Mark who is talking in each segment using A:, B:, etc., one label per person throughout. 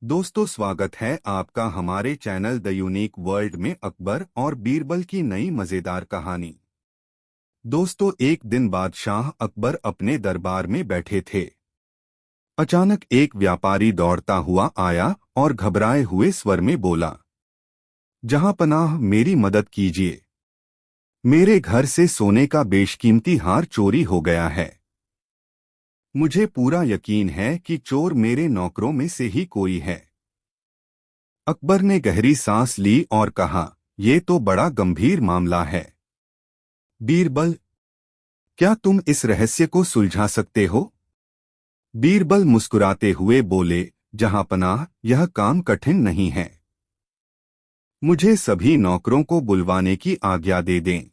A: दोस्तों, स्वागत है आपका हमारे चैनल द यूनिक वर्ल्ड में अकबर और बीरबल की नई मजेदार कहानी। दोस्तों, एक दिन बादशाह अकबर अपने दरबार में बैठे थे। अचानक एक व्यापारी दौड़ता हुआ आया और घबराए हुए स्वर में बोला, जहांपनाह, मेरी मदद कीजिए। मेरे घर से सोने का बेशकीमती हार चोरी हो गया है। मुझे पूरा यकीन है कि चोर मेरे नौकरों में से ही कोई है। अकबर ने गहरी सांस ली और कहा, यह तो बड़ा गंभीर मामला है। बीरबल, क्या तुम इस रहस्य को सुलझा सकते हो? बीरबल मुस्कुराते हुए बोले, जहांपनाह, यह काम कठिन नहीं है। मुझे सभी नौकरों को बुलवाने की आज्ञा दे दें।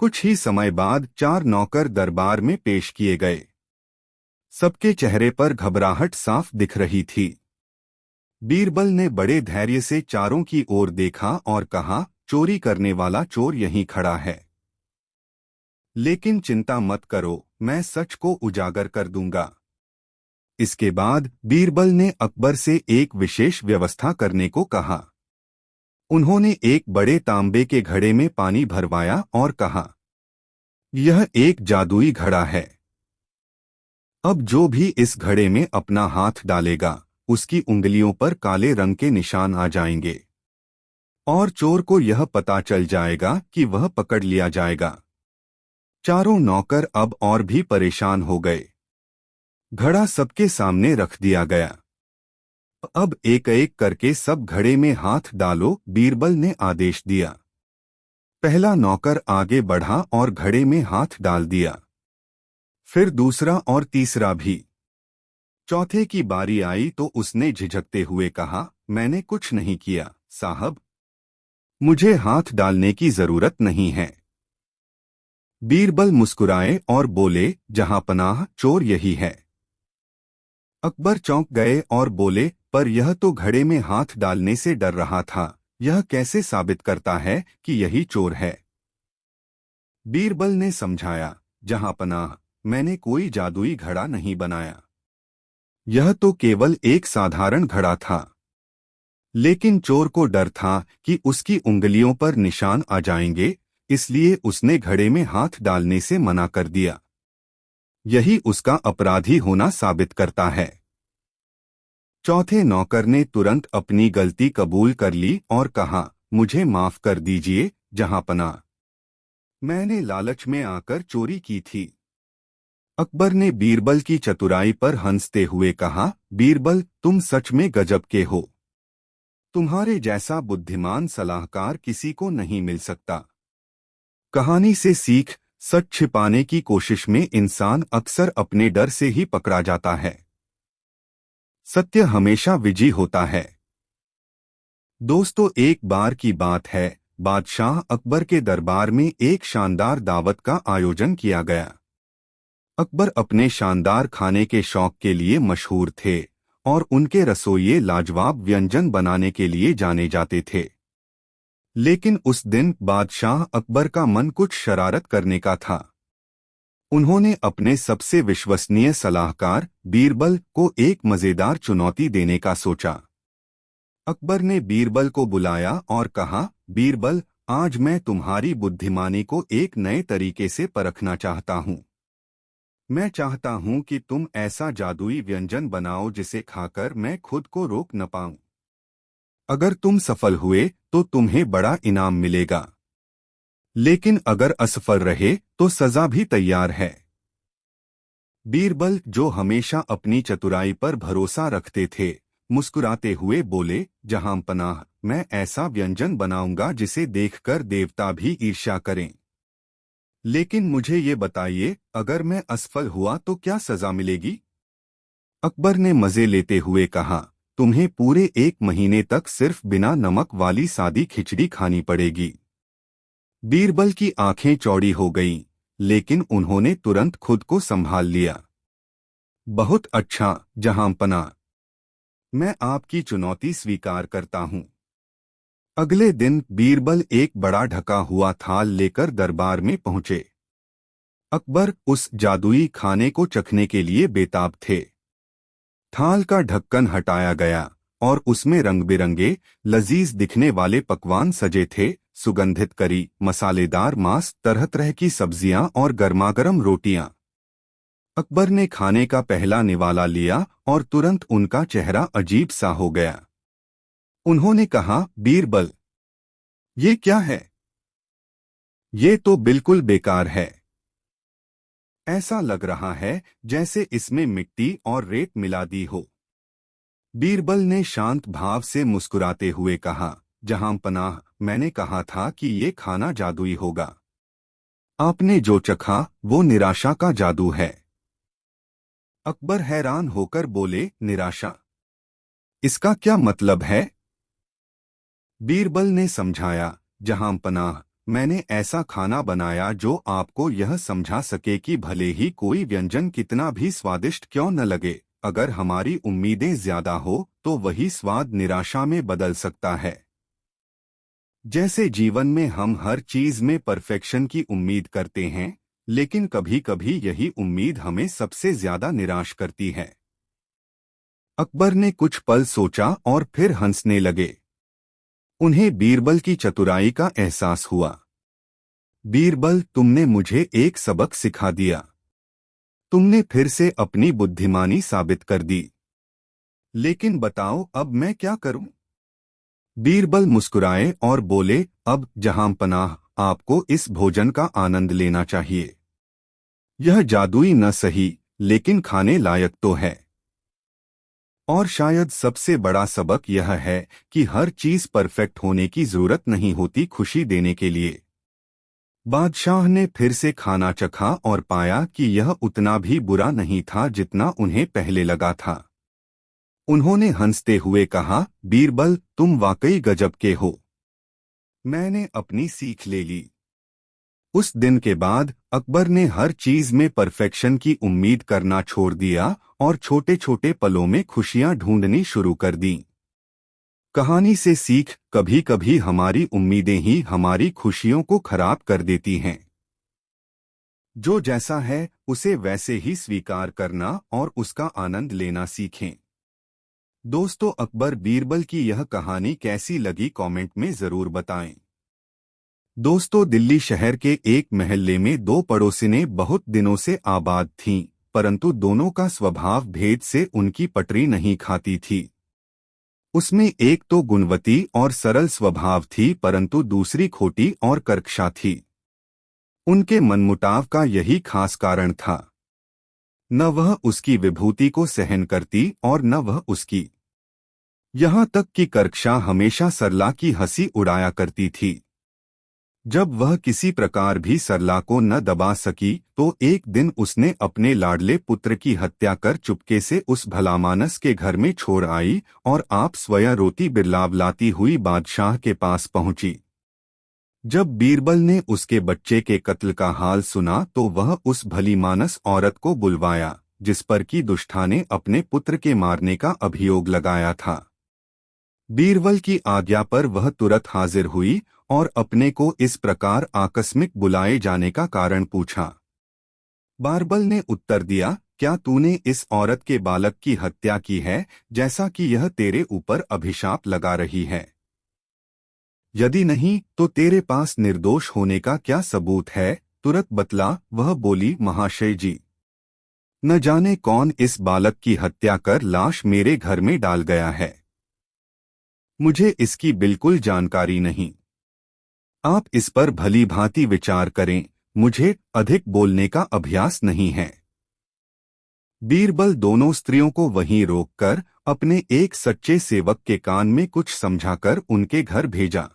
A: कुछ ही समय बाद 4 नौकर दरबार में पेश किए गए। सबके चेहरे पर घबराहट साफ दिख रही थी। बीरबल ने बड़े धैर्य से चारों की ओर देखा और कहा, चोरी करने वाला चोर यहीं खड़ा है। लेकिन चिंता मत करो, मैं सच को उजागर कर दूंगा। इसके बाद बीरबल ने अकबर से एक विशेष व्यवस्था करने को कहा। उन्होंने एक बड़े तांबे के घड़े में पानी भरवाया और कहा, यह एक जादुई घड़ा है। अब जो भी इस घड़े में अपना हाथ डालेगा, उसकी उंगलियों पर काले रंग के निशान आ जाएंगे और चोर को यह पता चल जाएगा कि वह पकड़ लिया जाएगा। चारों नौकर अब और भी परेशान हो गए। घड़ा सबके सामने रख दिया गया। अब एक एक करके सब घड़े में हाथ डालो, बीरबल ने आदेश दिया। पहला नौकर आगे बढ़ा और घड़े में हाथ डाल दिया। फिर दूसरा और तीसरा भी। चौथे की बारी आई तो उसने झिझकते हुए कहा, मैंने कुछ नहीं किया साहब, मुझे हाथ डालने की जरूरत नहीं है। बीरबल मुस्कुराए और बोले, जहांपनाह, चोर यही है। अकबर चौंक गए और बोले, पर यह तो घड़े में हाथ डालने से डर रहा था। यह कैसे साबित करता है कि यही चोर है? बीरबल ने समझाया, जहांपनाह, मैंने कोई जादुई घड़ा नहीं बनाया। यह तो केवल एक साधारण घड़ा था। लेकिन चोर को डर था कि उसकी उंगलियों पर निशान आ जाएंगे, इसलिए उसने घड़े में हाथ डालने से मना कर दिया। यही उसका अपराधी होना साबित करता है। चौथे नौकर ने तुरंत अपनी गलती कबूल कर ली और कहा, मुझे माफ कर दीजिए जहांपनाह, मैंने लालच में आकर चोरी की थी। अकबर ने बीरबल की चतुराई पर हंसते हुए कहा, बीरबल, तुम सच में गजब के हो। तुम्हारे जैसा बुद्धिमान सलाहकार किसी को नहीं मिल सकता। कहानी से सीख, सच छिपाने की कोशिश में इंसान अक्सर अपने डर से ही पकड़ा जाता है। सत्य हमेशा विजयी होता है। दोस्तों, एक बार की बात है, बादशाह अकबर के दरबार में एक शानदार दावत का आयोजन किया गया। अकबर अपने शानदार खाने के शौक के लिए मशहूर थे और उनके रसोइये लाजवाब व्यंजन बनाने के लिए जाने जाते थे। लेकिन उस दिन बादशाह अकबर का मन कुछ शरारत करने का था। उन्होंने अपने सबसे विश्वसनीय सलाहकार बीरबल को एक मजेदार चुनौती देने का सोचा। अकबर ने बीरबल को बुलाया और कहा, बीरबल, आज मैं तुम्हारी बुद्धिमानी को एक नए तरीके से परखना चाहता हूँ। मैं चाहता हूँ कि तुम ऐसा जादुई व्यंजन बनाओ जिसे खाकर मैं खुद को रोक न पाऊं। अगर तुम सफल हुए तो तुम्हें बड़ा इनाम मिलेगा, लेकिन अगर असफल रहे तो सजा भी तैयार है। बीरबल, जो हमेशा अपनी चतुराई पर भरोसा रखते थे, मुस्कुराते हुए बोले, जहांपनाह, मैं ऐसा व्यंजन बनाऊंगा जिसे देखकर देवता भी ईर्ष्या करें। लेकिन मुझे ये बताइए, अगर मैं असफल हुआ तो क्या सजा मिलेगी? अकबर ने मजे लेते हुए कहा, तुम्हें पूरे 1 महीने तक सिर्फ बिना नमक वाली सादी खिचड़ी खानी पड़ेगी। बीरबल की आंखें चौड़ी हो गईं, लेकिन उन्होंने तुरंत खुद को संभाल लिया। बहुत अच्छा जहांपनाह, मैं आपकी चुनौती स्वीकार करता हूँ। अगले दिन बीरबल एक बड़ा ढका हुआ थाल लेकर दरबार में पहुंचे। अकबर उस जादुई खाने को चखने के लिए बेताब थे। थाल का ढक्कन हटाया गया और उसमें रंग बिरंगे लजीज दिखने वाले पकवान सजे थे। सुगंधित करी, मसालेदार मांस, तरह तरह की सब्जियां और गर्मागर्म रोटियां। अकबर ने खाने का पहला निवाला लिया और तुरंत उनका चेहरा अजीब सा हो गया। उन्होंने कहा, बीरबल, ये क्या है? ये तो बिल्कुल बेकार है। ऐसा लग रहा है जैसे इसमें मिट्टी और रेत मिला दी हो। बीरबल ने शांत भाव से मुस्कुराते हुए कहा, जहां पनाह, मैंने कहा था कि ये खाना जादुई होगा। आपने जो चखा वो निराशा का जादू है। अकबर हैरान होकर बोले, निराशा? इसका क्या मतलब है? बीरबल ने समझाया, जहां पनाह, मैंने ऐसा खाना बनाया जो आपको यह समझा सके कि भले ही कोई व्यंजन कितना भी स्वादिष्ट क्यों न लगे, अगर हमारी उम्मीदें ज्यादा हो तो वही स्वाद निराशा में बदल सकता है। जैसे जीवन में हम हर चीज में परफेक्शन की उम्मीद करते हैं, लेकिन कभी कभी यही उम्मीद हमें सबसे ज्यादा निराश करती है। अकबर ने कुछ पल सोचा और फिर हंसने लगे। उन्हें बीरबल की चतुराई का एहसास हुआ। बीरबल, तुमने मुझे एक सबक सिखा दिया। तुमने फिर से अपनी बुद्धिमानी साबित कर दी। लेकिन बताओ, अब मैं क्या करूं? बीरबल मुस्कुराए और बोले, अब जहां पनाह, आपको इस भोजन का आनंद लेना चाहिए। यह जादुई न सही, लेकिन खाने लायक तो है। और शायद सबसे बड़ा सबक यह है कि हर चीज परफेक्ट होने की जरूरत नहीं होती खुशी देने के लिए। बादशाह ने फिर से खाना चखा और पाया कि यह उतना भी बुरा नहीं था जितना उन्हें पहले लगा था। उन्होंने हंसते हुए कहा, बीरबल, तुम वाकई गजब के हो। मैंने अपनी सीख ले ली। उस दिन के बाद अकबर ने हर चीज में परफेक्शन की उम्मीद करना छोड़ दिया और छोटे छोटे पलों में खुशियां ढूंढनी शुरू कर दी। कहानी से सीख, कभी कभी हमारी उम्मीदें ही हमारी खुशियों को खराब कर देती हैं। जो जैसा है उसे वैसे ही स्वीकार करना और उसका आनंद लेना सीखें। दोस्तों, अकबर बीरबल की यह कहानी कैसी लगी कमेंट में जरूर बताएं। दोस्तों, दिल्ली शहर के एक मोहल्ले में दो पड़ोसिनें बहुत दिनों से आबाद थीं, परंतु दोनों का स्वभाव भेद से उनकी पटरी नहीं खाती थी। उसमें एक तो गुणवती और सरल स्वभाव थी, परंतु दूसरी खोटी और कर्कशा थी। उनके मनमुटाव का यही खास कारण था। न वह उसकी विभूति को सहन करती और न वह उसकी। यहाँ तक कि कर्कशा हमेशा सरला की हंसी उड़ाया करती थी। जब वह किसी प्रकार भी सरला को न दबा सकी तो एक दिन उसने अपने लाडले पुत्र की हत्या कर चुपके से उस भलामानस के घर में छोड़ आई और आप स्वयं रोती बिरलावलाती हुई बादशाह के पास पहुंची। जब बीरबल ने उसके बच्चे के कत्ल का हाल सुना तो वह उस भलीमानस औरत को बुलवाया, जिस पर की दुष्टा ने अपने पुत्र के मारने का अभियोग लगाया था। बीरबल की आज्ञा पर वह तुरंत हाजिर हुई और अपने को इस प्रकार आकस्मिक बुलाए जाने का कारण पूछा। बीरबल ने उत्तर दिया, क्या तूने इस औरत के बालक की हत्या की है, जैसा कि यह तेरे ऊपर अभिशाप लगा रही है? यदि नहीं तो तेरे पास निर्दोष होने का क्या सबूत है? तुरंत बतला। वह बोली, महाशय जी, न जाने कौन इस बालक की हत्या कर लाश मेरे घर में डाल गया है। मुझे इसकी बिल्कुल जानकारी नहीं। आप इस पर भली भांति विचार करें, मुझे अधिक बोलने का अभ्यास नहीं है। बीरबल दोनों स्त्रियों को वहीं रोककर अपने एक सच्चे सेवक के कान में कुछ समझाकर उनके घर भेजा।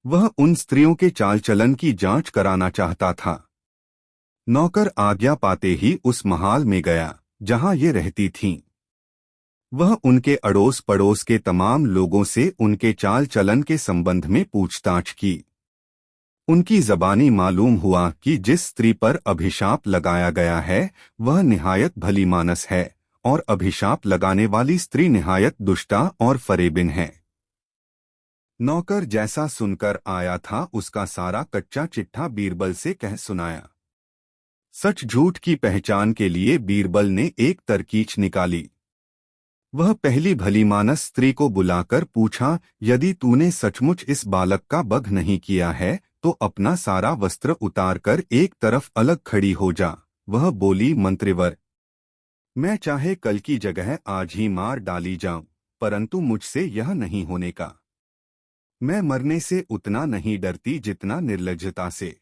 A: वह उन स्त्रियों के चाल चलन की जांच कराना चाहता था। नौकर आज्ञा पाते ही उस महाल में गया जहां ये रहती थीं। वह उनके अड़ोस पड़ोस के तमाम लोगों से उनके चाल चलन के संबंध में पूछताछ की। उनकी जबानी मालूम हुआ कि जिस स्त्री पर अभिशाप लगाया गया है वह निहायत भलीमानस है और अभिशाप लगाने वाली स्त्री निहायत दुष्टा और फरेबिन है। नौकर जैसा सुनकर आया था उसका सारा कच्चा चिट्ठा बीरबल से कह सुनाया। सच झूठ की पहचान के लिए बीरबल ने एक तरकीच निकाली। वह पहली भलीमानस स्त्री को बुलाकर पूछा, यदि तूने सचमुच इस बालक का वध नहीं किया है तो अपना सारा वस्त्र उतारकर एक तरफ अलग खड़ी हो जा। वह बोली, मंत्रिवर, मैं चाहे कल की जगह आज ही मार डाली जाऊं, परंतु मुझसे यह नहीं होने का। मैं मरने से उतना नहीं डरती जितना निर्लज्जता से।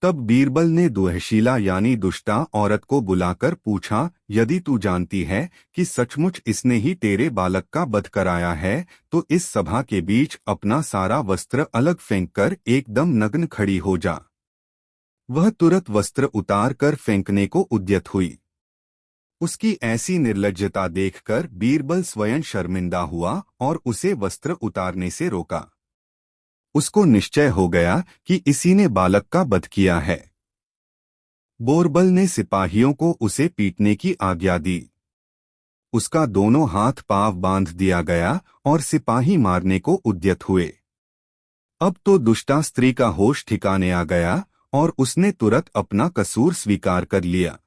A: तब बीरबल ने दुहशीला यानी दुष्टा औरत को बुलाकर पूछा, यदि तू जानती है कि सचमुच इसने ही तेरे बालक का वध कराया है तो इस सभा के बीच अपना सारा वस्त्र अलग फेंककर एकदम नग्न खड़ी हो जा। वह तुरंत वस्त्र उतार कर फेंकने को उद्यत हुई। उसकी ऐसी निर्लज्जता देखकर बीरबल स्वयं शर्मिंदा हुआ और उसे वस्त्र उतारने से रोका। उसको निश्चय हो गया कि इसी ने बालक का वध किया है। बोरबल ने सिपाहियों को उसे पीटने की आज्ञा दी। उसका दोनों हाथ पांव बांध दिया गया और सिपाही मारने को उद्यत हुए। अब तो दुष्टा स्त्री का होश ठिकाने आ गया और उसने तुरंत अपना कसूर स्वीकार कर लिया।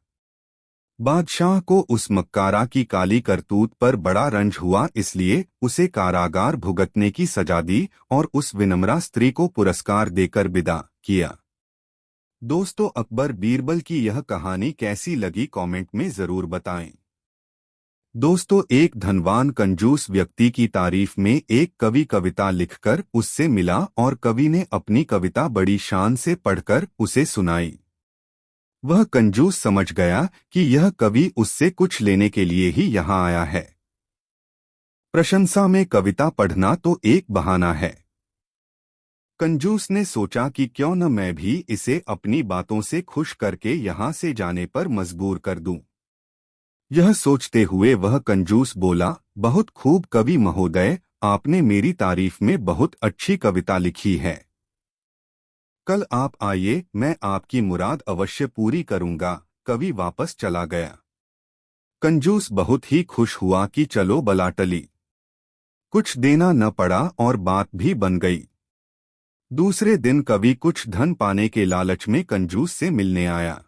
A: बादशाह को उस मक्कारा की काली करतूत पर बड़ा रंज हुआ, इसलिए उसे कारागार भुगतने की सजा दी और उस विनम्रा स्त्री को पुरस्कार देकर विदा किया। दोस्तों, अकबर बीरबल की यह कहानी कैसी लगी कमेंट में जरूर बताएं। दोस्तों, एक धनवान कंजूस व्यक्ति की तारीफ में एक कवि कविता लिखकर उससे मिला और कवि ने अपनी कविता बड़ी शान से पढ़कर उसे सुनाई। वह कंजूस समझ गया कि यह कवि उससे कुछ लेने के लिए ही यहाँ आया है। प्रशंसा में कविता पढ़ना तो एक बहाना है। कंजूस ने सोचा कि क्यों न मैं भी इसे अपनी बातों से खुश करके यहाँ से जाने पर मजबूर कर दूं। यह सोचते हुए वह कंजूस बोला, बहुत खूब कवि महोदय, आपने मेरी तारीफ में बहुत अच्छी कविता लिखी है। कल आप आइए, मैं आपकी मुराद अवश्य पूरी करूंगा। कवि वापस चला गया। कंजूस बहुत ही खुश हुआ कि चलो बला टली। कुछ देना न पड़ा और बात भी बन गई। दूसरे दिन कवि कुछ धन पाने के लालच में कंजूस से मिलने आया।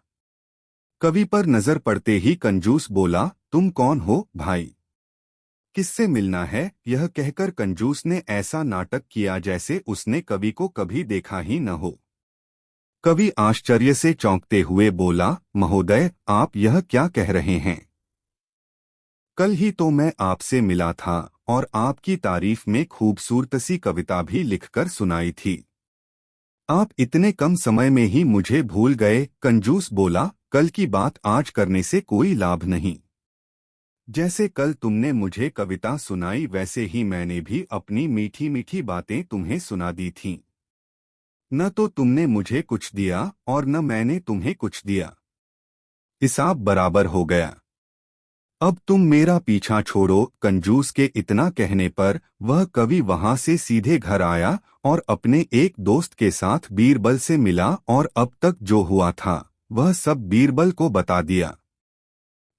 A: कवि पर नजर पड़ते ही कंजूस बोला, तुम कौन हो भाई? किससे मिलना है? यह कहकर कंजूस ने ऐसा नाटक किया जैसे उसने कवि को कभी देखा ही न हो। कवि आश्चर्य से चौंकते हुए बोला, महोदय, आप यह क्या कह रहे हैं? कल ही तो मैं आपसे मिला था और आपकी तारीफ में खूबसूरत सी कविता भी लिखकर सुनाई थी। आप इतने कम समय में ही मुझे भूल गए। कंजूस बोला, कल की बात आज करने से कोई लाभ नहीं। जैसे कल तुमने मुझे कविता सुनाई वैसे ही मैंने भी अपनी मीठी मीठी बातें तुम्हें सुना दी थीं। न तो तुमने मुझे कुछ दिया और न मैंने तुम्हें कुछ दिया। हिसाब बराबर हो गया। अब तुम मेरा पीछा छोड़ो। कंजूस के इतना कहने पर वह कवि वहां से सीधे घर आया और अपने एक दोस्त के साथ बीरबल से मिला और अब तक जो हुआ था वह सब बीरबल को बता दिया।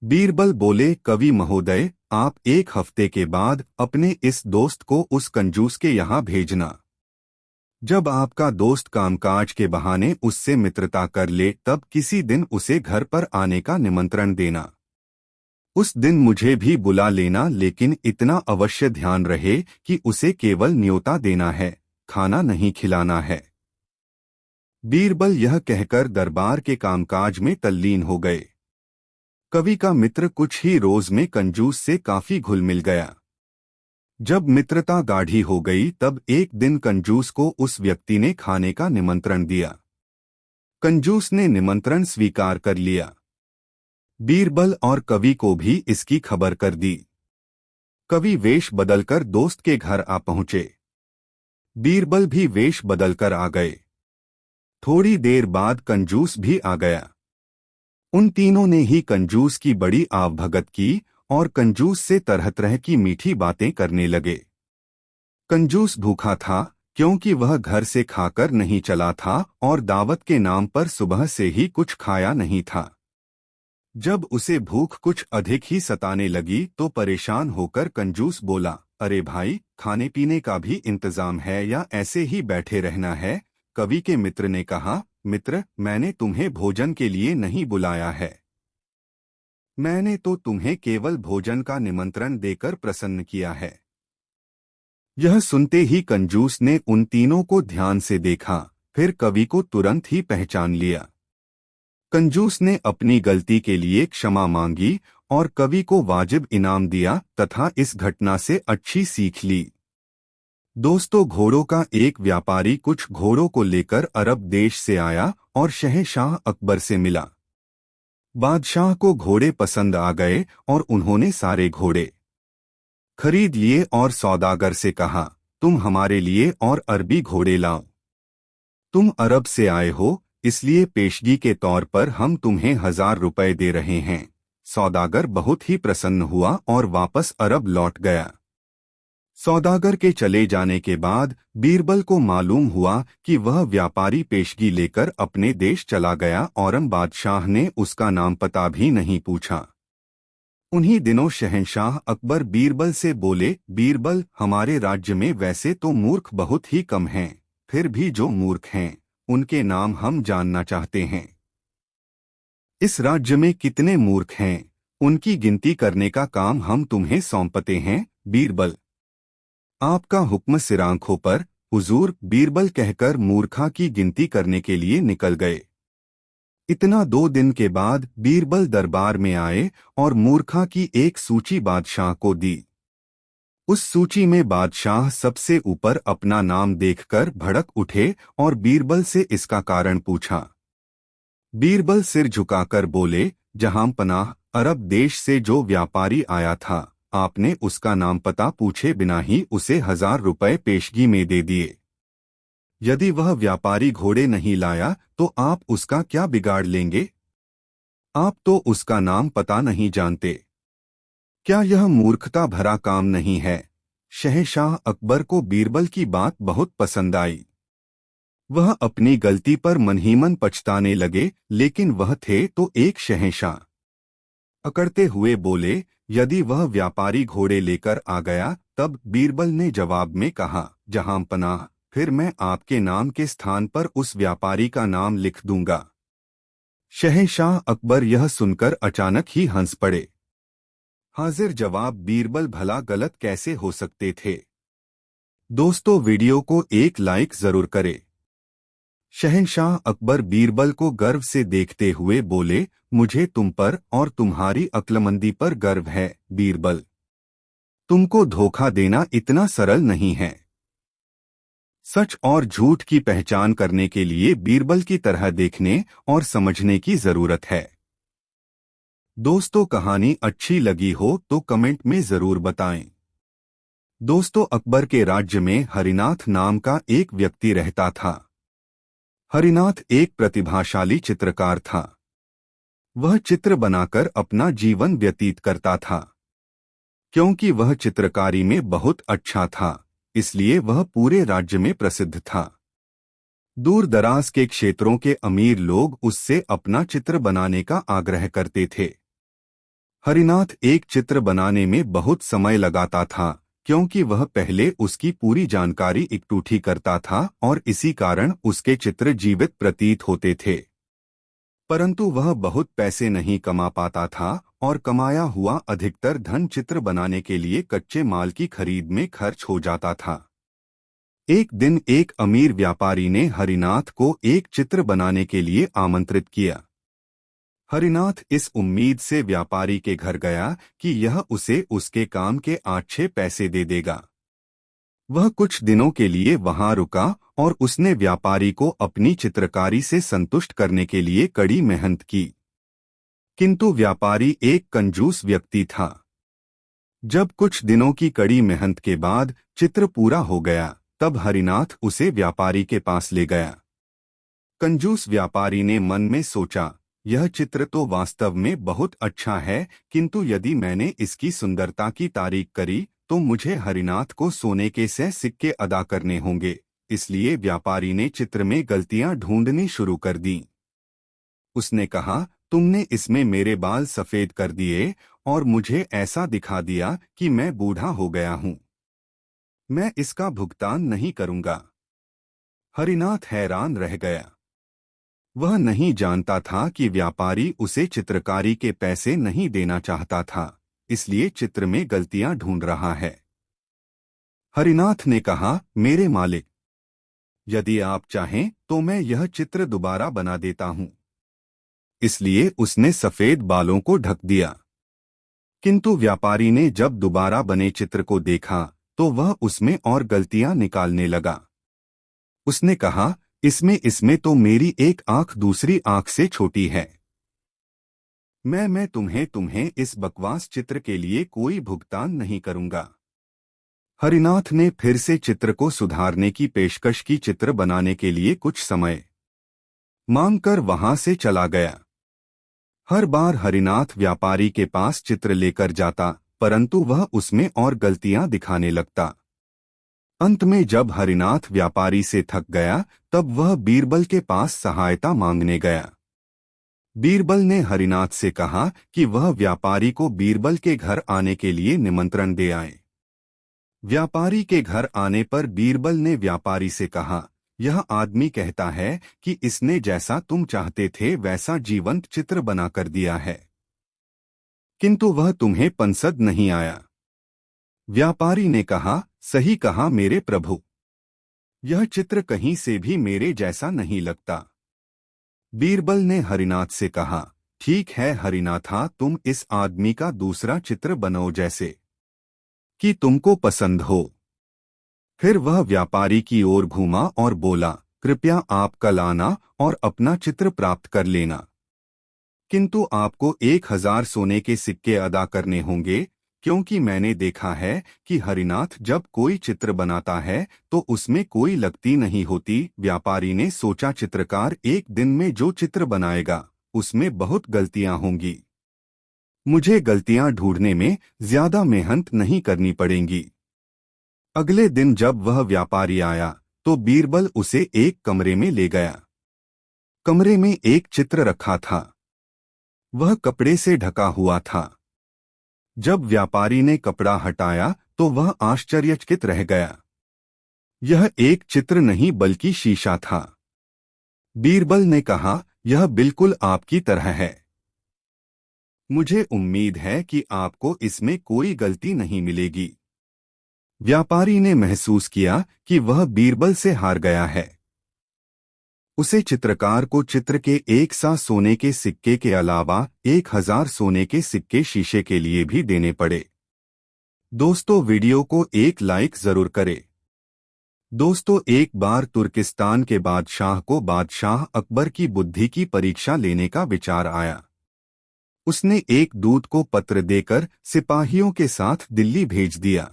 A: बीरबल बोले, कवि महोदय, आप एक हफ्ते के बाद अपने इस दोस्त को उस कंजूस के यहाँ भेजना। जब आपका दोस्त कामकाज के बहाने उससे मित्रता कर ले तब किसी दिन उसे घर पर आने का निमंत्रण देना। उस दिन मुझे भी बुला लेना, लेकिन इतना अवश्य ध्यान रहे कि उसे केवल न्योता देना है, खाना नहीं खिलाना है। बीरबल यह कहकर दरबार के कामकाज में तल्लीन हो गए। कवि का मित्र कुछ ही रोज में कंजूस से काफी घुल मिल गया। जब मित्रता गाढ़ी हो गई तब एक दिन कंजूस को उस व्यक्ति ने खाने का निमंत्रण दिया। कंजूस ने निमंत्रण स्वीकार कर लिया। बीरबल और कवि को भी इसकी खबर कर दी। कवि वेश बदलकर दोस्त के घर आ पहुंचे। बीरबल भी वेश बदलकर आ गए। थोड़ी देर बाद कंजूस भी आ गया। उन तीनों ने ही कंजूस की बड़ी आवभगत की और कंजूस से तरह तरह की मीठी बातें करने लगे। कंजूस भूखा था क्योंकि वह घर से खाकर नहीं चला था और दावत के नाम पर सुबह से ही कुछ खाया नहीं था। जब उसे भूख कुछ अधिक ही सताने लगी तो परेशान होकर कंजूस बोला, अरे भाई, खाने पीने का भी इंतजाम है या ऐसे ही बैठे रहना है? कवि के मित्र ने कहा, मित्र, मैंने तुम्हें भोजन के लिए नहीं बुलाया है। मैंने तो तुम्हें केवल भोजन का निमंत्रण देकर प्रसन्न किया है। यह सुनते ही कंजूस ने उन तीनों को ध्यान से देखा, फिर कवि को तुरंत ही पहचान लिया। कंजूस ने अपनी गलती के लिए क्षमा मांगी और कवि को वाजिब इनाम दिया तथा इस घटना से अच्छी सीख ली। दोस्तों, घोड़ों का एक व्यापारी कुछ घोड़ों को लेकर अरब देश से आया और शहंशाह अकबर से मिला। बादशाह को घोड़े पसंद आ गए और उन्होंने सारे घोड़े खरीद लिए और सौदागर से कहा, तुम हमारे लिए और अरबी घोड़े लाओ। तुम अरब से आए हो, इसलिए पेशगी के तौर पर हम तुम्हें 1000 रुपए दे रहे हैं। सौदागर बहुत ही प्रसन्न हुआ और वापस अरब लौट गया। सौदागर के चले जाने के बाद बीरबल को मालूम हुआ कि वह व्यापारी पेशगी लेकर अपने देश चला गया और बादशाह ने उसका नाम पता भी नहीं पूछा। उन्हीं दिनों शहंशाह अकबर बीरबल से बोले, बीरबल, हमारे राज्य में वैसे तो मूर्ख बहुत ही कम हैं, फिर भी जो मूर्ख हैं उनके नाम हम जानना चाहते हैं। इस राज्य में कितने मूर्ख हैं, उनकी गिनती करने का काम हम तुम्हें सौंपते हैं। बीरबल, आपका हुक्म सिरांखों पर, हुजूर। बीरबल कहकर मूर्खा की गिनती करने के लिए निकल गए। इतना 2 दिन के बाद बीरबल दरबार में आए और मूर्खा की एक सूची बादशाह को दी। उस सूची में बादशाह सबसे ऊपर अपना नाम देखकर भड़क उठे और बीरबल से इसका कारण पूछा। बीरबल सिर झुकाकर बोले, जहां पनाह, अरब देश से जो व्यापारी आया था, आपने उसका नाम पता पूछे बिना ही उसे 1000 रुपए पेशगी में दे दिए। यदि वह व्यापारी घोड़े नहीं लाया तो आप उसका क्या बिगाड़ लेंगे? आप तो उसका नाम पता नहीं जानते। क्या यह मूर्खता भरा काम नहीं है? शहंशाह अकबर को बीरबल की बात बहुत पसंद आई। वह अपनी गलती पर मन ही मन पछताने लगे, लेकिन वह थे तो एक शहंशाह। अकड़ते हुए बोले, यदि वह व्यापारी घोड़े लेकर आ गया? तब बीरबल ने जवाब में कहा, जहां पनाह, फिर मैं आपके नाम के स्थान पर उस व्यापारी का नाम लिख दूंगा। शहंशाह अकबर यह सुनकर अचानक ही हंस पड़े। हाजिर जवाब बीरबल भला गलत कैसे हो सकते थे? दोस्तों, वीडियो को एक लाइक जरूर करें। शहंशाह अकबर बीरबल को गर्व से देखते हुए बोले, मुझे तुम पर और तुम्हारी अक्लमंदी पर गर्व है। बीरबल, तुमको धोखा देना इतना सरल नहीं है। सच और झूठ की पहचान करने के लिए बीरबल की तरह देखने और समझने की जरूरत है। दोस्तों, कहानी अच्छी लगी हो तो कमेंट में जरूर बताएं। दोस्तों, अकबर के राज्य में हरिनाथ नाम का एक व्यक्ति रहता था। हरिनाथ एक प्रतिभाशाली चित्रकार था। वह चित्र बनाकर अपना जीवन व्यतीत करता था। क्योंकि वह चित्रकारी में बहुत अच्छा था, इसलिए वह पूरे राज्य में प्रसिद्ध था। दूर दराज के क्षेत्रों के अमीर लोग उससे अपना चित्र बनाने का आग्रह करते थे। हरिनाथ एक चित्र बनाने में बहुत समय लगाता था, क्योंकि वह पहले उसकी पूरी जानकारी इकट्ठी करता था और इसी कारण उसके चित्र जीवित प्रतीत होते थे। परंतु वह बहुत पैसे नहीं कमा पाता था और कमाया हुआ अधिकतर धन चित्र बनाने के लिए कच्चे माल की खरीद में खर्च हो जाता था। एक दिन एक अमीर व्यापारी ने हरिनाथ को एक चित्र बनाने के लिए आमंत्रित किया। हरिनाथ इस उम्मीद से व्यापारी के घर गया कि यह उसे उसके काम के 8-6 पैसे दे देगा। वह कुछ दिनों के लिए वहां रुका और उसने व्यापारी को अपनी चित्रकारी से संतुष्ट करने के लिए कड़ी मेहनत की। किंतु व्यापारी एक कंजूस व्यक्ति था। जब कुछ दिनों की कड़ी मेहनत के बाद चित्र पूरा हो गया, तब हरिनाथ उसे व्यापारी के पास ले गया। कंजूस व्यापारी ने मन में सोचा, यह चित्र तो वास्तव में बहुत अच्छा है, किंतु यदि मैंने इसकी सुंदरता की तारीफ करी तो मुझे हरिनाथ को सोने के सिक्के अदा करने होंगे। इसलिए व्यापारी ने चित्र में गलतियां ढूंढनी शुरू कर दी। उसने कहा, तुमने इसमें मेरे बाल सफेद कर दिए और मुझे ऐसा दिखा दिया कि मैं बूढ़ा हो गया हूं। मैं इसका भुगतान नहीं करूंगा। हरिनाथ हैरान रह गया। वह नहीं जानता था कि व्यापारी उसे चित्रकारी के पैसे नहीं देना चाहता था, इसलिए चित्र में गलतियां ढूंढ रहा है। हरिनाथ ने कहा, मेरे मालिक, यदि आप चाहें तो मैं यह चित्र दोबारा बना देता हूं। इसलिए उसने सफेद बालों को ढक दिया। किंतु व्यापारी ने जब दोबारा बने चित्र को देखा तो वह उसमें और गलतियां निकालने लगा। उसने कहा, इसमें इसमें तो मेरी एक आंख दूसरी आंख से छोटी है। मैं तुम्हें तुम्हें इस बकवास चित्र के लिए कोई भुगतान नहीं करूंगा। हरिनाथ ने फिर से चित्र को सुधारने की पेशकश की, चित्र बनाने के लिए कुछ समय मांगकर वहां से चला गया। हर बार हरिनाथ व्यापारी के पास चित्र लेकर जाता, परंतु वह उसमें और गलतियां दिखाने लगता। अंत में जब हरिनाथ व्यापारी से थक गया, तब वह बीरबल के पास सहायता मांगने गया। बीरबल ने हरिनाथ से कहा कि वह व्यापारी को बीरबल के घर आने के लिए निमंत्रण दे आए। व्यापारी के घर आने पर बीरबल ने व्यापारी से कहा, यह आदमी कहता है कि इसने जैसा तुम चाहते थे वैसा जीवंत चित्र बनाकर दिया है, किंतु वह तुम्हें पसंद नहीं आया। व्यापारी ने कहा, सही कहा मेरे प्रभु, यह चित्र कहीं से भी मेरे जैसा नहीं लगता। बीरबल ने हरिनाथ से कहा, ठीक है हरिनाथा, तुम इस आदमी का दूसरा चित्र बनाओ जैसे कि तुमको पसंद हो। फिर वह व्यापारी की ओर घूमा और बोला, कृपया आप कल आना और अपना चित्र प्राप्त कर लेना, किंतु आपको 1000 सोने के सिक्के अदा करने होंगे, क्योंकि मैंने देखा है कि हरिनाथ जब कोई चित्र बनाता है तो उसमें कोई लगती नहीं होती। व्यापारी ने सोचा, चित्रकार एक दिन में जो चित्र बनाएगा उसमें बहुत गलतियां होंगी, मुझे गलतियां ढूंढने में ज्यादा मेहनत नहीं करनी पड़ेंगी। अगले दिन जब वह व्यापारी आया तो बीरबल उसे एक कमरे में ले गया। कमरे में एक चित्र रखा था, वह कपड़े से ढका हुआ था। जब व्यापारी ने कपड़ा हटाया तो वह आश्चर्यचकित रह गया। यह एक चित्र नहीं बल्कि शीशा था। बीरबल ने कहा, यह बिल्कुल आपकी तरह है। मुझे उम्मीद है कि आपको इसमें कोई गलती नहीं मिलेगी। व्यापारी ने महसूस किया कि वह बीरबल से हार गया है। उसे चित्रकार को चित्र के 100 सोने के सिक्के के अलावा 1000 सोने के सिक्के शीशे के लिए भी देने पड़े। दोस्तों, वीडियो को एक लाइक जरूर करें। दोस्तों, एक बार तुर्किस्तान के बादशाह को बादशाह अकबर की बुद्धि की परीक्षा लेने का विचार आया। उसने एक दूत को पत्र देकर सिपाहियों के साथ दिल्ली भेज दिया।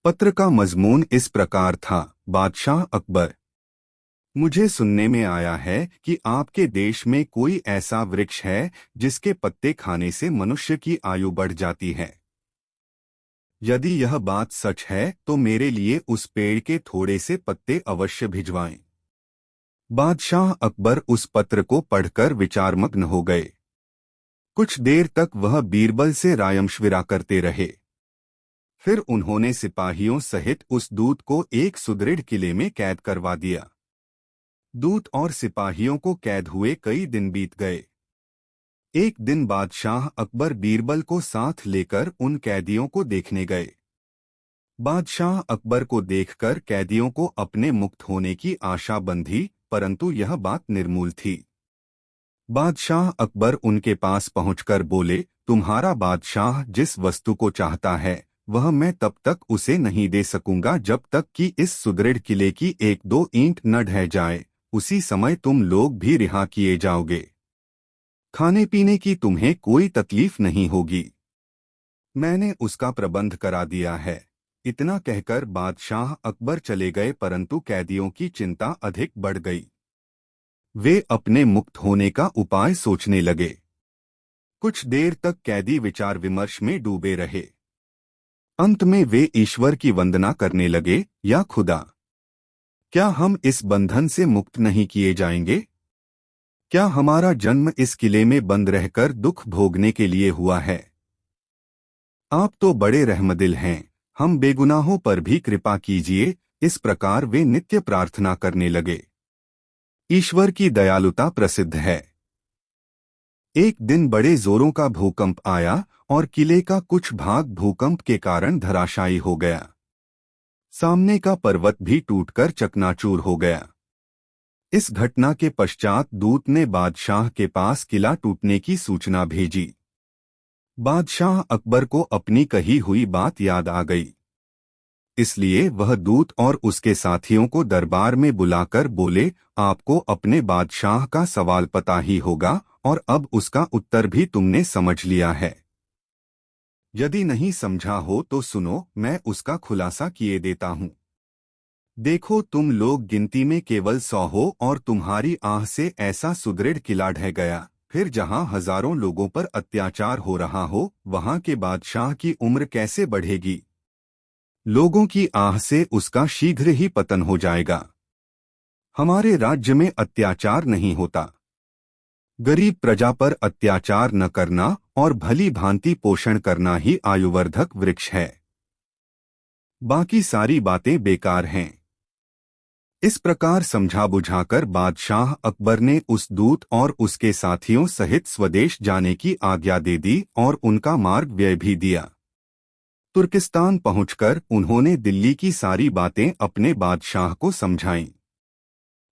A: पत्र का मजमून इस प्रकार था, बादशाह अकबर, मुझे सुनने में आया है कि आपके देश में कोई ऐसा वृक्ष है जिसके पत्ते खाने से मनुष्य की आयु बढ़ जाती है। यदि यह बात सच है तो मेरे लिए उस पेड़ के थोड़े से पत्ते अवश्य भिजवाएं। बादशाह अकबर उस पत्र को पढ़कर विचारमग्न हो गए। कुछ देर तक वह बीरबल से रायमशविरा करते रहे। फिर उन्होंने सिपाहियों सहित उस दूत को एक सुदृढ़ किले में कैद करवा दिया। दूत और सिपाहियों को कैद हुए कई दिन बीत गए। एक दिन बादशाह अकबर बीरबल को साथ लेकर उन कैदियों को देखने गए। बादशाह अकबर को देखकर कैदियों को अपने मुक्त होने की आशा बंधी, परंतु यह बात निर्मूल थी। बादशाह अकबर उनके पास पहुंचकर बोले, तुम्हारा बादशाह जिस वस्तु को चाहता है वह मैं तब तक उसे नहीं दे सकूंगा जब तक कि इस सुदृढ़ किले की 1-2 ईंट न ढह जाए। उसी समय तुम लोग भी रिहा किए जाओगे। खाने पीने की तुम्हें कोई तकलीफ नहीं होगी, मैंने उसका प्रबंध करा दिया है। इतना कहकर बादशाह अकबर चले गए, परंतु कैदियों की चिंता अधिक बढ़ गई। वे अपने मुक्त होने का उपाय सोचने लगे। कुछ देर तक कैदी विचार विमर्श में डूबे रहे। अंत में वे ईश्वर की वंदना करने लगे, या खुदा, क्या हम इस बंधन से मुक्त नहीं किए जाएंगे? क्या हमारा जन्म इस किले में बंद रहकर दुख भोगने के लिए हुआ है? आप तो बड़े रहमदिल हैं, हम बेगुनाहों पर भी कृपा कीजिए। इस प्रकार वे नित्य प्रार्थना करने लगे। ईश्वर की दयालुता प्रसिद्ध है। एक दिन बड़े जोरों का भूकंप आया और किले का कुछ भाग भूकंप के कारण धराशायी हो गया। सामने का पर्वत भी टूटकर चकनाचूर हो गया। इस घटना के पश्चात दूत ने बादशाह के पास किला टूटने की सूचना भेजी। बादशाह अकबर को अपनी कही हुई बात याद आ गई। इसलिए वह दूत और उसके साथियों को दरबार में बुलाकर बोले, आपको अपने बादशाह का सवाल पता ही होगा और अब उसका उत्तर भी तुमने समझ लिया है। यदि नहीं समझा हो तो सुनो, मैं उसका खुलासा किए देता हूँ। देखो, तुम लोग गिनती में केवल 100 हो और तुम्हारी आह से ऐसा सुदृढ़ किला ढह गया। फिर जहाँ हजारों लोगों पर अत्याचार हो रहा हो, वहाँ के बादशाह की उम्र कैसे बढ़ेगी? लोगों की आह से उसका शीघ्र ही पतन हो जाएगा। हमारे राज्य में अत्याचार नहीं होता। गरीब प्रजा पर अत्याचार न करना और भली भांति पोषण करना ही आयुवर्धक वृक्ष है। बाकी सारी बातें बेकार हैं। इस प्रकार समझा बुझाकर बादशाह अकबर ने उस दूत और उसके साथियों सहित स्वदेश जाने की आज्ञा दे दी और उनका मार्ग व्यय भी दिया। तुर्किस्तान पहुंचकर उन्होंने दिल्ली की सारी बातें अपने बादशाह को समझाईं।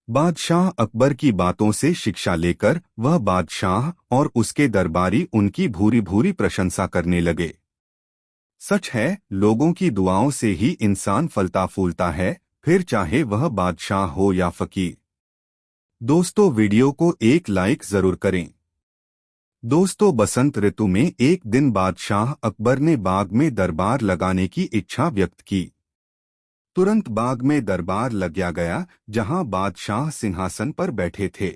A: बादशाह अकबर की बातों से शिक्षा लेकर वह बादशाह और उसके दरबारी उनकी भूरी भूरी प्रशंसा करने लगे। सच है, लोगों की दुआओं से ही इंसान फलता फूलता है, फिर चाहे वह बादशाह हो या फकीर। दोस्तों, वीडियो को एक लाइक जरूर करें। दोस्तों, बसंत ऋतु में एक दिन बादशाह अकबर ने बाग में दरबार लगाने की इच्छा व्यक्त की। तुरंत बाग में दरबार लग गया, जहां बादशाह सिंहासन पर बैठे थे।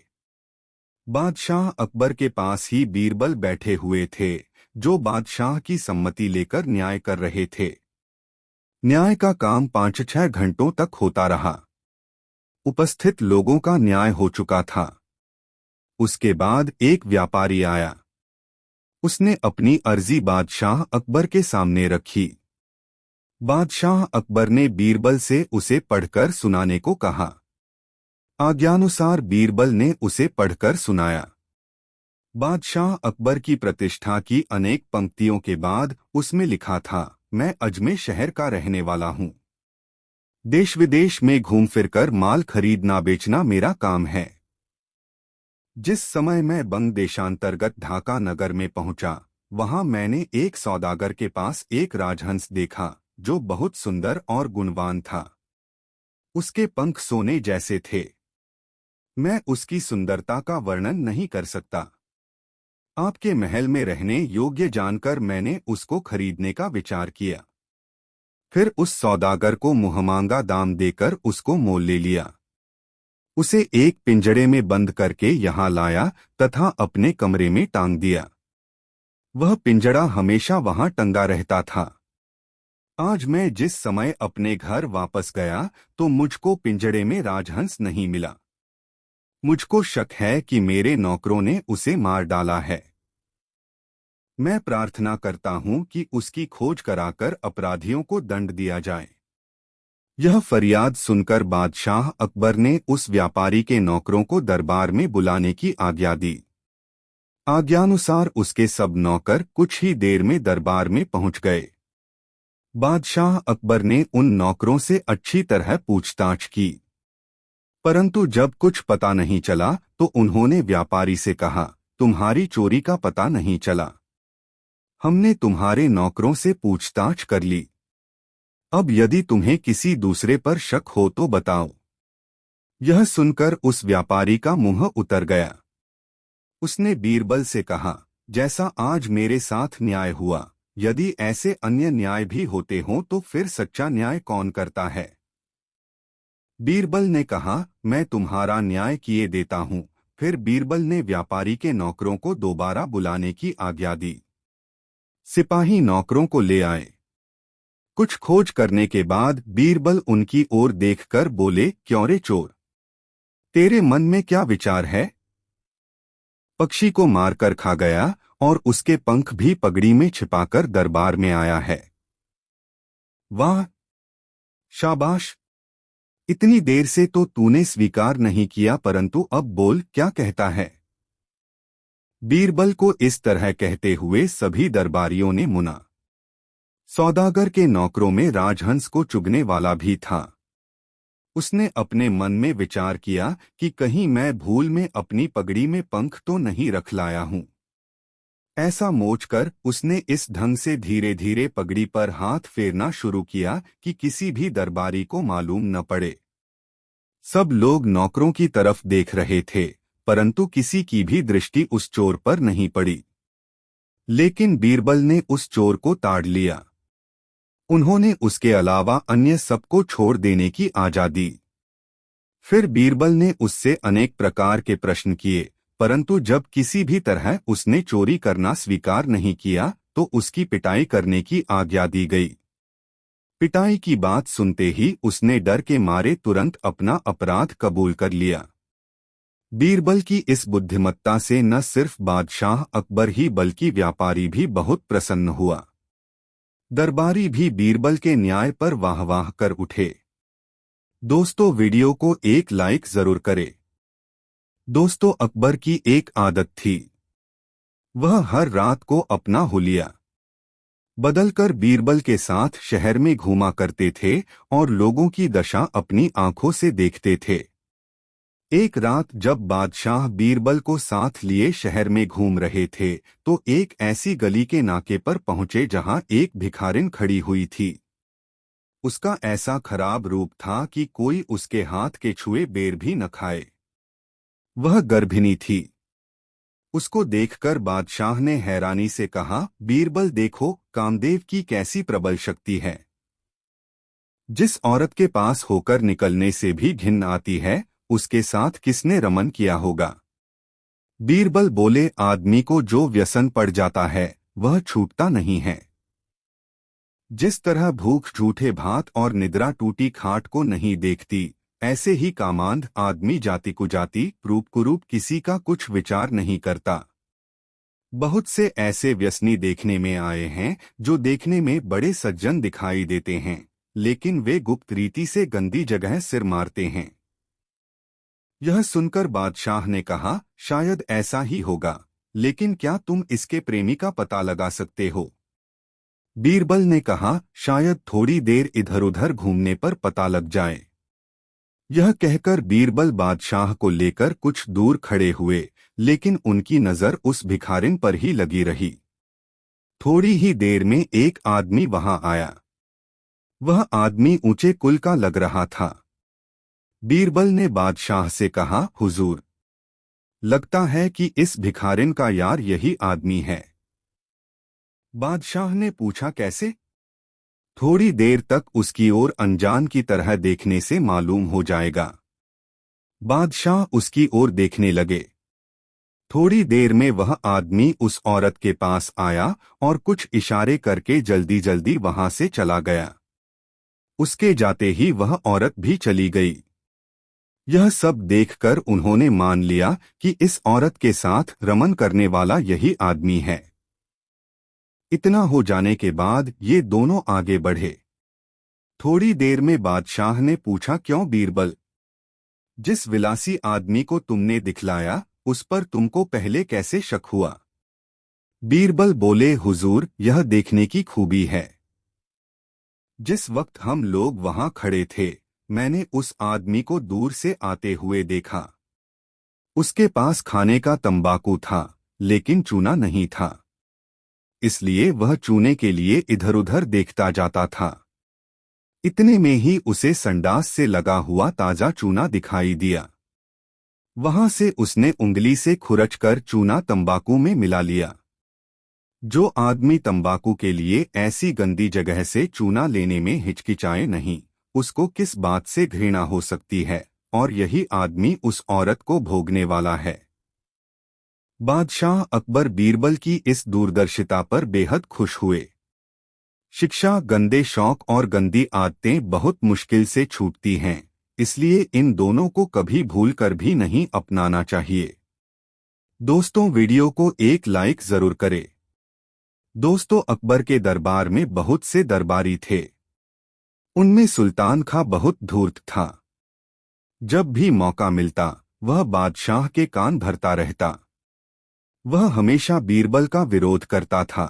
A: बादशाह अकबर के पास ही बीरबल बैठे हुए थे, जो बादशाह की सम्मति लेकर न्याय कर रहे थे। न्याय का काम 5-6 घंटों तक होता रहा। उपस्थित लोगों का न्याय हो चुका था। उसके बाद एक व्यापारी आया। उसने अपनी अर्जी बादशाह अकबर के सामने रखी। बादशाह अकबर ने बीरबल से उसे पढ़कर सुनाने को कहा। आज्ञानुसार बीरबल ने उसे पढ़कर सुनाया। बादशाह अकबर की प्रतिष्ठा की अनेक पंक्तियों के बाद उसमें लिखा था, मैं अजमेर शहर का रहने वाला हूँ। देश विदेश में घूम फिरकर माल खरीदना बेचना मेरा काम है। जिस समय मैं बंग देशांतर्गत ढाका नगर में पहुंचा, वहां मैंने एक सौदागर के पास एक राजहंस देखा, जो बहुत सुंदर और गुणवान था। उसके पंख सोने जैसे थे। मैं उसकी सुंदरता का वर्णन नहीं कर सकता। आपके महल में रहने योग्य जानकर मैंने उसको खरीदने का विचार किया। फिर उस सौदागर को मुहमांगा दाम देकर उसको मोल ले लिया। उसे एक पिंजड़े में बंद करके यहाँ लाया तथा अपने कमरे में टांग दिया। वह पिंजड़ा हमेशा वहां टंगा रहता था। आज मैं जिस समय अपने घर वापस गया तो मुझको पिंजड़े में राजहंस नहीं मिला। मुझको शक है कि मेरे नौकरों ने उसे मार डाला है। मैं प्रार्थना करता हूं कि उसकी खोज कराकर अपराधियों को दंड दिया जाए। यह फरियाद सुनकर बादशाह अकबर ने उस व्यापारी के नौकरों को दरबार में बुलाने की आज्ञा दी। आज्ञानुसार उसके सब नौकर कुछ ही देर में दरबार में पहुंच गए। बादशाह अकबर ने उन नौकरों से अच्छी तरह पूछताछ की, परंतु जब कुछ पता नहीं चला तो उन्होंने व्यापारी से कहा, तुम्हारी चोरी का पता नहीं चला। हमने तुम्हारे नौकरों से पूछताछ कर ली। अब यदि तुम्हें किसी दूसरे पर शक हो तो बताओ। यह सुनकर उस व्यापारी का मुंह उतर गया। उसने बीरबल से कहा, जैसा आज मेरे साथ न्याय हुआ, यदि ऐसे अन्य न्याय भी होते हों तो फिर सच्चा न्याय कौन करता है? बीरबल ने कहा, मैं तुम्हारा न्याय किए देता हूं। फिर बीरबल ने व्यापारी के नौकरों को दोबारा बुलाने की आज्ञा दी। सिपाही नौकरों को ले आए। कुछ खोज करने के बाद बीरबल उनकी ओर देखकर बोले, क्यों रे चोर, तेरे मन में क्या विचार है? पक्षी को मारकर खा गया और उसके पंख भी पगड़ी में छिपाकर दरबार में आया है। वाह, शाबाश! इतनी देर से तो तूने स्वीकार नहीं किया, परंतु अब बोल, क्या कहता है? बीरबल को इस तरह कहते हुए सभी दरबारियों ने मुना। सौदागर के नौकरों में राजहंस को चुगने वाला भी था। उसने अपने मन में विचार किया कि कहीं मैं भूल में अपनी पगड़ी में पंख तो नहीं रख लाया हूं। ऐसा सोचकर उसने इस ढंग से धीरे धीरे पगड़ी पर हाथ फेरना शुरू किया कि किसी भी दरबारी को मालूम न पड़े। सब लोग नौकरों की तरफ देख रहे थे, परंतु किसी की भी दृष्टि उस चोर पर नहीं पड़ी। लेकिन बीरबल ने उस चोर को ताड़ लिया। उन्होंने उसके अलावा अन्य सबको छोड़ देने की आज्ञा दी। फिर बीरबल ने उससे अनेक प्रकार के प्रश्न किए, परंतु जब किसी भी तरह उसने चोरी करना स्वीकार नहीं किया तो उसकी पिटाई करने की आज्ञा दी गई। पिटाई की बात सुनते ही उसने डर के मारे तुरंत अपना अपराध कबूल कर लिया। बीरबल की इस बुद्धिमत्ता से न सिर्फ बादशाह अकबर ही बल्कि व्यापारी भी बहुत प्रसन्न हुआ। दरबारी भी बीरबल के न्याय पर वाह वाह कर उठे। दोस्तों, वीडियो को एक लाइक जरूर करें। दोस्तों, अकबर की एक आदत थी। वह हर रात को अपना हुलिया बदलकर बीरबल के साथ शहर में घूमा करते थे और लोगों की दशा अपनी आंखों से देखते थे। एक रात जब बादशाह बीरबल को साथ लिए शहर में घूम रहे थे तो एक ऐसी गली के नाके पर पहुंचे जहां एक भिखारिन खड़ी हुई थी। उसका ऐसा खराब रूप था कि कोई उसके हाथ के छुए बेर भी न खाए। वह गर्भिणी थी। उसको देखकर बादशाह ने हैरानी से कहा, बीरबल देखो, कामदेव की कैसी प्रबल शक्ति है। जिस औरत के पास होकर निकलने से भी घिन आती है, उसके साथ किसने रमन किया होगा। बीरबल बोले, आदमी को जो व्यसन पड़ जाता है वह छूटता नहीं है। जिस तरह भूख झूठे भात और निद्रा टूटी खाट को नहीं देखती, ऐसे ही कामांध आदमी जाति कुजाति रूप कुरूप किसी का कुछ विचार नहीं करता। बहुत से ऐसे व्यसनी देखने में आए हैं जो देखने में बड़े सज्जन दिखाई देते हैं, लेकिन वे गुप्त रीति से गंदी जगह सिर मारते हैं। यह सुनकर बादशाह ने कहा, शायद ऐसा ही होगा, लेकिन क्या तुम इसके प्रेमी का पता लगा सकते हो? बीरबल ने कहा, शायद थोड़ी देर इधर उधर घूमने पर पता लग जाए। यह कहकर बीरबल बादशाह को लेकर कुछ दूर खड़े हुए, लेकिन उनकी नजर उस भिखारिन पर ही लगी रही। थोड़ी ही देर में एक आदमी वहां आया। वह आदमी ऊंचे कुल का लग रहा था। बीरबल ने बादशाह से कहा, हुजूर, लगता है कि इस भिखारिन का यार यही आदमी है। बादशाह ने पूछा, कैसे? थोड़ी देर तक उसकी ओर अनजान की तरह देखने से मालूम हो जाएगा। बादशाह उसकी ओर देखने लगे। थोड़ी देर में वह आदमी उस औरत के पास आया और कुछ इशारे करके जल्दी जल्दी वहां से चला गया। उसके जाते ही वह औरत भी चली गई। यह सब देखकर उन्होंने मान लिया कि इस औरत के साथ रमन करने वाला यही आदमी है। इतना हो जाने के बाद ये दोनों आगे बढ़े। थोड़ी देर में बादशाह ने पूछा, क्यों बीरबल, जिस विलासी आदमी को तुमने दिखलाया उस पर तुमको पहले कैसे शक हुआ? बीरबल बोले, हुजूर, यह देखने की खूबी है। जिस वक्त हम लोग वहां खड़े थे, मैंने उस आदमी को दूर से आते हुए देखा। उसके पास खाने का तंबाकू था, लेकिन चूना नहीं था, इसलिए वह चूने के लिए इधर उधर देखता जाता था। इतने में ही उसे संडास से लगा हुआ ताजा चूना दिखाई दिया। वहां से उसने उंगली से खुरचकर चूना तंबाकू में मिला लिया। जो आदमी तंबाकू के लिए ऐसी गंदी जगह से चूना लेने में हिचकिचाए नहीं, उसको किस बात से घृणा हो सकती है, और यही आदमी उस औरत को भोगने वाला है। बादशाह अकबर बीरबल की इस दूरदर्शिता पर बेहद खुश हुए। शिक्षा, गंदे शौक और गंदी आदतें बहुत मुश्किल से छूटती हैं, इसलिए इन दोनों को कभी भूलकर भी नहीं अपनाना चाहिए। दोस्तों, वीडियो को एक लाइक जरूर करें। दोस्तों, अकबर के दरबार में बहुत से दरबारी थे। उनमें सुल्तान खां बहुत धूर्त था। जब भी मौका मिलता वह बादशाह के कान भरता रहता। वह हमेशा बीरबल का विरोध करता था,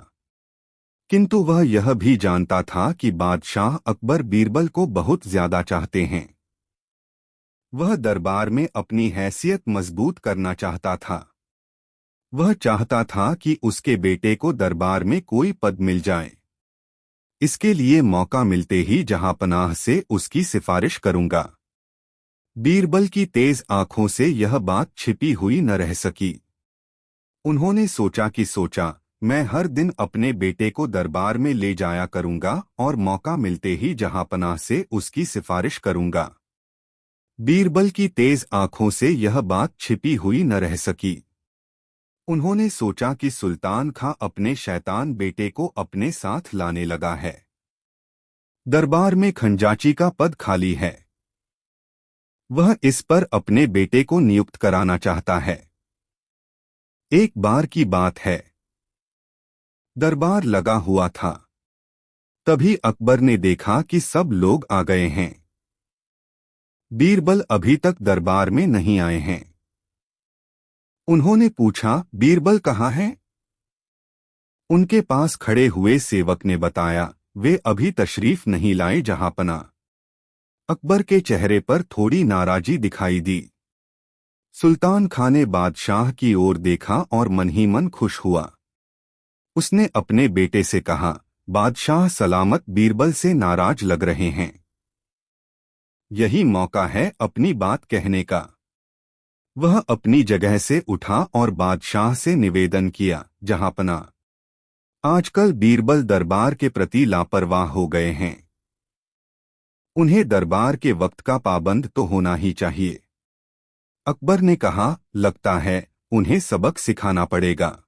A: किंतु वह यह भी जानता था कि बादशाह अकबर बीरबल को बहुत ज्यादा चाहते हैं। वह दरबार में अपनी हैसियत मजबूत करना चाहता था। वह चाहता था कि उसके बेटे को दरबार में कोई पद मिल जाए। इसके लिए मौका मिलते ही जहांपनाह से उसकी सिफारिश करूंगा। बीरबल की तेज आंखों से यह बात छिपी हुई न रह सकी। उन्होंने सोचा, मैं हर दिन अपने बेटे को दरबार में ले जाया करूंगा और मौका मिलते ही जहांपनाह से उसकी सिफारिश करूंगा। बीरबल की तेज आंखों से यह बात छिपी हुई न रह सकी। उन्होंने सोचा कि सुल्तान खां अपने शैतान बेटे को अपने साथ लाने लगा है। दरबार में खंजाची का पद खाली है। वह इस पर अपने बेटे को नियुक्त कराना चाहता है। एक बार की बात है, दरबार लगा हुआ था। तभी अकबर ने देखा कि सब लोग आ गए हैं। बीरबल अभी तक दरबार में नहीं आए हैं। उन्होंने पूछा, बीरबल कहाँ हैं? उनके पास खड़े हुए सेवक ने बताया, वे अभी तशरीफ नहीं लाए जहांपना। अकबर के चेहरे पर थोड़ी नाराजी दिखाई दी। सुल्तान खां ने बादशाह की ओर देखा और मन ही मन खुश हुआ। उसने अपने बेटे से कहा, बादशाह सलामत बीरबल से नाराज लग रहे हैं। यही मौका है अपनी बात कहने का। वह अपनी जगह से उठा और बादशाह से निवेदन किया, जहांपना, आजकल बीरबल दरबार के प्रति लापरवाह हो गए हैं। उन्हें दरबार के वक्त का पाबंद तो होना ही चाहिए। अकबर ने कहा, लगता है उन्हें सबक सिखाना पड़ेगा।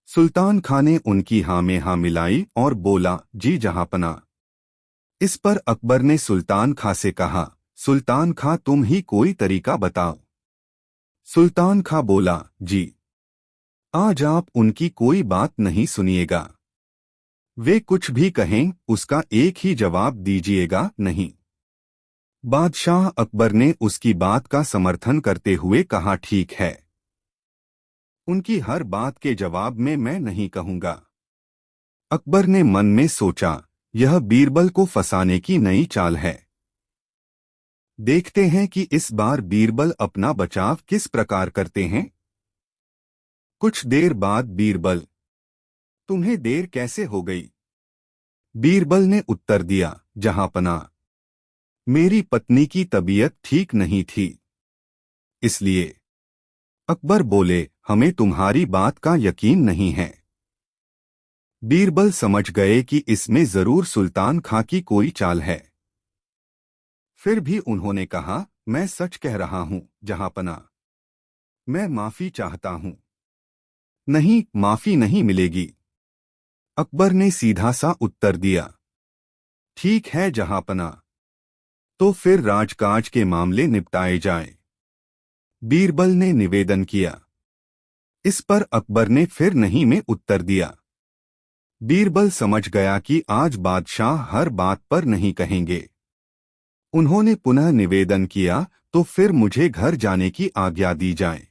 A: सुल्तान खां ने उनकी हाँ में हाँ मिलाई और बोला, जी जहांपना। इस पर अकबर ने सुल्तान खां से कहा, सुल्तान खां तुम ही कोई तरीका बताओ। सुल्तान खां बोला, जी, आज आप उनकी कोई बात नहीं सुनिएगा। वे कुछ भी कहें उसका एक ही जवाब दीजिएगा, नहीं। बादशाह अकबर ने उसकी बात का समर्थन करते हुए कहा, ठीक है, उनकी हर बात के जवाब में मैं नहीं कहूंगा। अकबर ने मन में सोचा, यह बीरबल को फंसाने की नई चाल है। देखते हैं कि इस बार बीरबल अपना बचाव किस प्रकार करते हैं। कुछ देर बाद बीरबल, तुम्हें देर कैसे हो गई? बीरबल ने उत्तर दिया, जहांपना, मेरी पत्नी की तबीयत ठीक नहीं थी, इसलिए। अकबर बोले, हमें तुम्हारी बात का यकीन नहीं है। बीरबल समझ गए कि इसमें जरूर सुल्तान खां की कोई चाल है। फिर भी उन्होंने कहा, मैं सच कह रहा हूं जहांपना, मैं माफी चाहता हूं। नहीं, माफी नहीं मिलेगी। अकबर ने सीधा सा उत्तर दिया। ठीक है जहांपना, तो फिर राजकाज के मामले निपटाए जाएं। बीरबल ने निवेदन किया। इस पर अकबर ने फिर नहीं में उत्तर दिया। बीरबल समझ गया कि आज बादशाह हर बात पर नहीं कहेंगे। उन्होंने पुनः निवेदन किया, तो फिर मुझे घर जाने की आज्ञा दी जाए।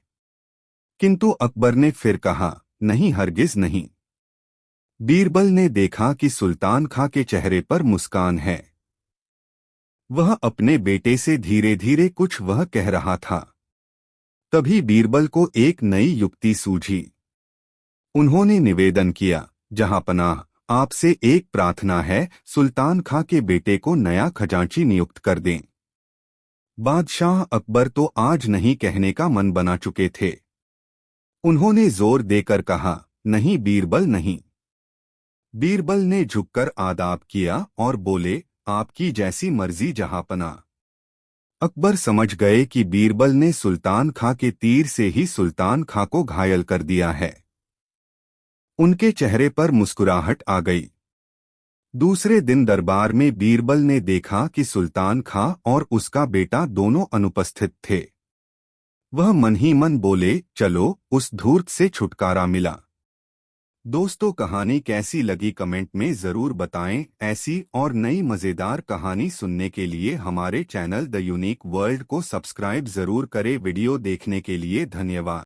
A: किंतु अकबर ने फिर कहा, नहीं, हरगिज नहीं। बीरबल ने देखा कि सुल्तान खां के चेहरे पर मुस्कान है। वह अपने बेटे से धीरे धीरे कुछ वह कह रहा था। तभी बीरबल को एक नई युक्ति सूझी। उन्होंने निवेदन किया, जहांपनाह, आपसे एक प्रार्थना है, सुल्तान खां के बेटे को नया खजांची नियुक्त कर दें। बादशाह अकबर तो आज नहीं कहने का मन बना चुके थे। उन्होंने जोर देकर कहा, नहीं बीरबल, नहीं। बीरबल ने झुककर आदाब किया और बोले, आपकी जैसी मर्जी जहांपना। अकबर समझ गए कि बीरबल ने सुल्तान खां के तीर से ही सुल्तान खां को घायल कर दिया है। उनके चेहरे पर मुस्कुराहट आ गई। दूसरे दिन दरबार में बीरबल ने देखा कि सुल्तान खां और उसका बेटा दोनों अनुपस्थित थे। वह मन ही मन बोले, चलो, उस धूर्त से छुटकारा मिला। दोस्तों, कहानी कैसी लगी कमेंट में ज़रूर बताएं। ऐसी और नई मज़ेदार कहानी सुनने के लिए हमारे चैनल द यूनिक वर्ल्ड को सब्सक्राइब ज़रूर करें। वीडियो देखने के लिए धन्यवाद।